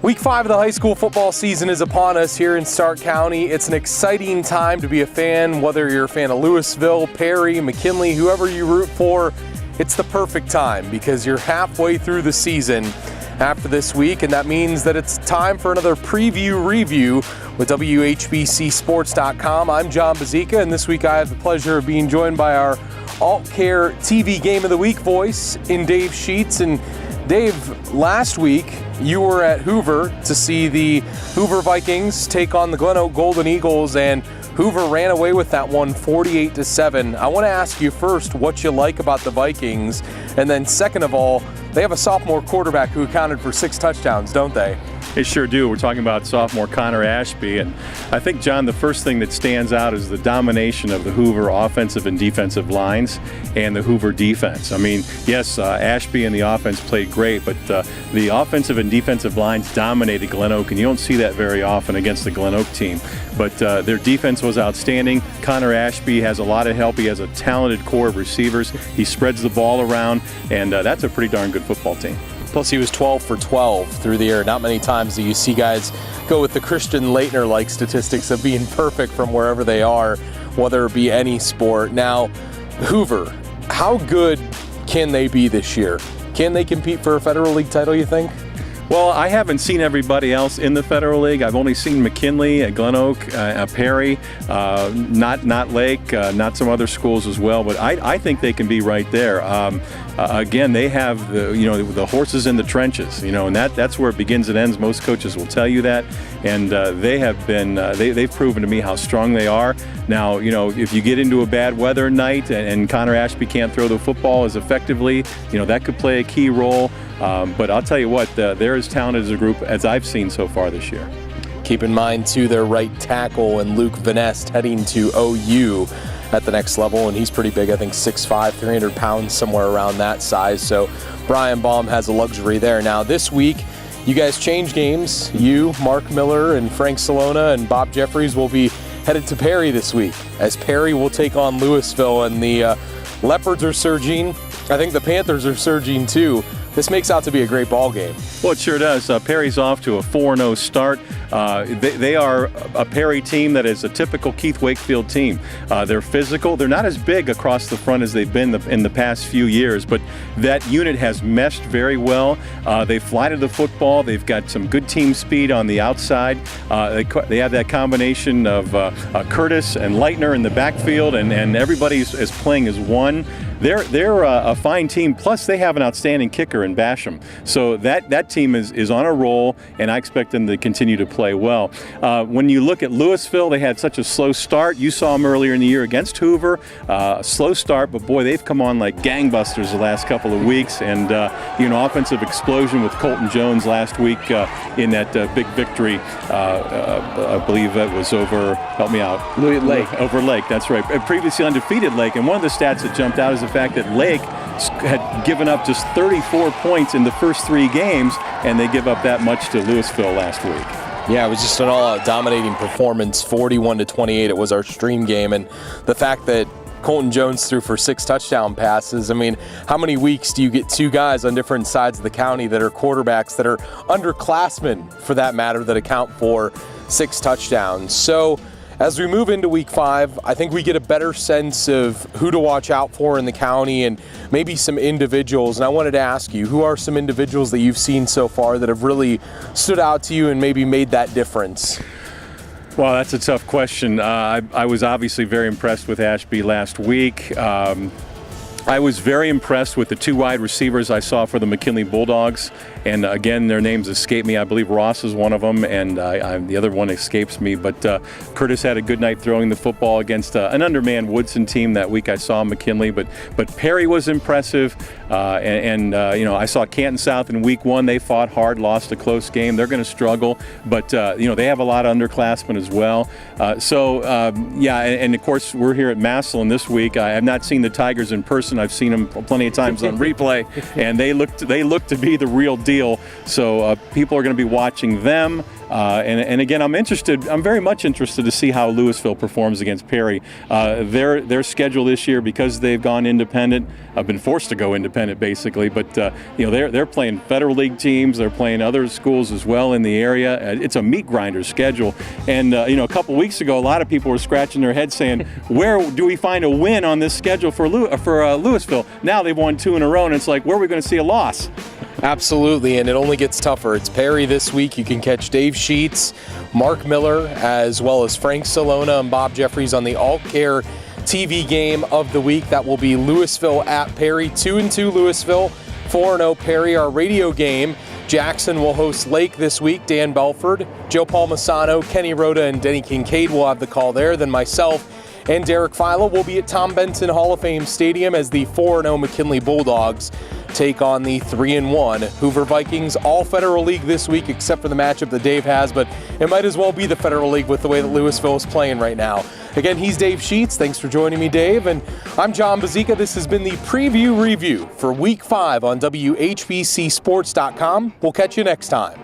Week 5 of the high school football season is upon us here in Stark County. It's an exciting time to be a fan, whether you're a fan of Louisville, Perry, McKinley, whoever you root for. It's the perfect time because you're halfway through the season after this week, and that means that it's time for another preview review with WHBCSports.com. I'm Jon Bozeka, and this week I have the pleasure of being joined by our Alt Care TV Game of the Week voice in Dave Scheetz. And Dave, last week you were at Hoover to see the Hoover Vikings take on the Glen Oak Golden Eagles, and Hoover ran away with that one 48-7. I want to ask you first what you like about the Vikings, and then second of all, they have a sophomore quarterback who accounted for 6 touchdowns, don't they? They sure do. We're talking about sophomore Connor Ashby, and I think, John, the first thing that stands out is the domination of the Hoover offensive and defensive lines and the Hoover defense. I mean, yes, Ashby and the offense played great, but the offensive and defensive lines dominated Glen Oak, and you don't see that very often against the Glen Oak team. But their defense was outstanding. Connor Ashby has a lot of help. He has a talented core of receivers. He spreads the ball around, and that's a pretty darn good football team. Plus, he was 12 for 12 through the air. Not many times do you see guys go with the Christian Leitner-like statistics of being perfect from wherever they are, whether it be any sport. Now, Hoover, how good can they be this year? Can they compete for a Federal League title, you think? Well, I haven't seen everybody else in the Federal League. I've only seen McKinley, Glen Oak, Perry, not Lake, not some other schools as well. But I think they can be right there. Again, they have the horses in the trenches, and that's where it begins and ends. Most coaches will tell you that, and they have been they've proven to me how strong they are. Now, if you get into a bad weather night and Connor Ashby can't throw the football as effectively, that could play a key role. But I'll tell you what, they're as talented as a group as I've seen so far this year. Keep in mind, too, their right tackle and Luke Van Est heading to OU at the next level, and he's pretty big, I think 6'5", 300 pounds, somewhere around that size. So Brian Baum has a luxury there. Now, this week, you guys change games. You, Mark Miller, and Frank Salona and Bob Jeffries will be headed to Perry this week, as Perry will take on Louisville, and the Leopards are surging. I think the Panthers are surging, too. This makes out to be a great ball game. Well, it sure does. Perry's off to a 4-0 start. They are a Perry team that is a typical Keith Wakefield team. They're physical. They're not as big across the front as they've been in the past few years, but that unit has meshed very well. They fly to the football. They've got some good team speed on the outside. They have that combination of Curtis and Leitner in the backfield, and everybody is playing as one. They're a fine team. Plus, they have an outstanding kicker in Basham. So that team is on a roll, and I expect them to continue to play well. When you look at Louisville, they had such a slow start. You saw them earlier in the year against Hoover. A slow start, but boy, they've come on like gangbusters the last couple of weeks. And offensive explosion with Colton Jones last week in that big victory. I believe that was over. Help me out. Lake. Over Lake. That's right. A previously undefeated Lake. And one of the stats that jumped out is the fact that Lake had given up just 34 points in the first 3 games, and they give up that much to Louisville last week. Yeah, it was just an all-out dominating performance, 41-28. It was our stream game, and the fact that Colton Jones threw for 6 touchdown passes. I mean, how many weeks do you get 2 guys on different sides of the county that are quarterbacks that are underclassmen, for that matter, that account for 6 touchdowns? So as we move into week 5, I think we get a better sense of who to watch out for in the county and maybe some individuals. And I wanted to ask you, who are some individuals that you've seen so far that have really stood out to you and maybe made that difference? Well, that's a tough question. I was obviously very impressed with Ashby last week. I was very impressed with the 2 wide receivers I saw for the McKinley Bulldogs. And again, their names escape me. I believe Ross is one of them, and the other one escapes me. But Curtis had a good night throwing the football against an undermanned Woodson team that week. I saw McKinley, but Perry was impressive. I saw Canton South in week 1. They fought hard, lost a close game. They're going to struggle, but they have a lot of underclassmen as well. And of course we're here at Massillon this week. I have not seen the Tigers in person. I've seen them plenty of times on replay, and they look to be the real deal. So people are going to be watching them. And again, I'm very much interested to see how Louisville performs against Perry. Their schedule this year, because they've gone independent, have been forced to go independent basically, but they're playing Federal League teams, they're playing other schools as well in the area. It's a meat grinder schedule. And a couple weeks ago, a lot of people were scratching their heads saying, where do we find a win on this schedule for Louisville? Now they've won 2 in a row, and it's like, where are we going to see a loss? Absolutely, and it only gets tougher. It's Perry this week. You can catch Dave Scheetz, Mark Miller, as well as Frank Salona and Bob Jeffries on the Alt Care TV game of the week. That will be Louisville at Perry. 2-2 Louisville, 4-0 Perry. Our radio game, Jackson will host Lake this week. Dan Belford, Joe Palmisano, Kenny Rhoda, and Denny Kincaid will have the call there. Then myself and Derek Filo will be at Tom Benson Hall of Fame Stadium as the 4-0 McKinley Bulldogs take on the 3-1 Hoover Vikings. All Federal League this week except for the matchup that Dave has, but it might as well be the Federal League with the way that Louisville is playing right now. Again, he's Dave Scheetz. Thanks for joining me, Dave. And I'm Jon Bozeka. This has been the preview review for Week 5 on WHBCSports.com. We'll catch you next time.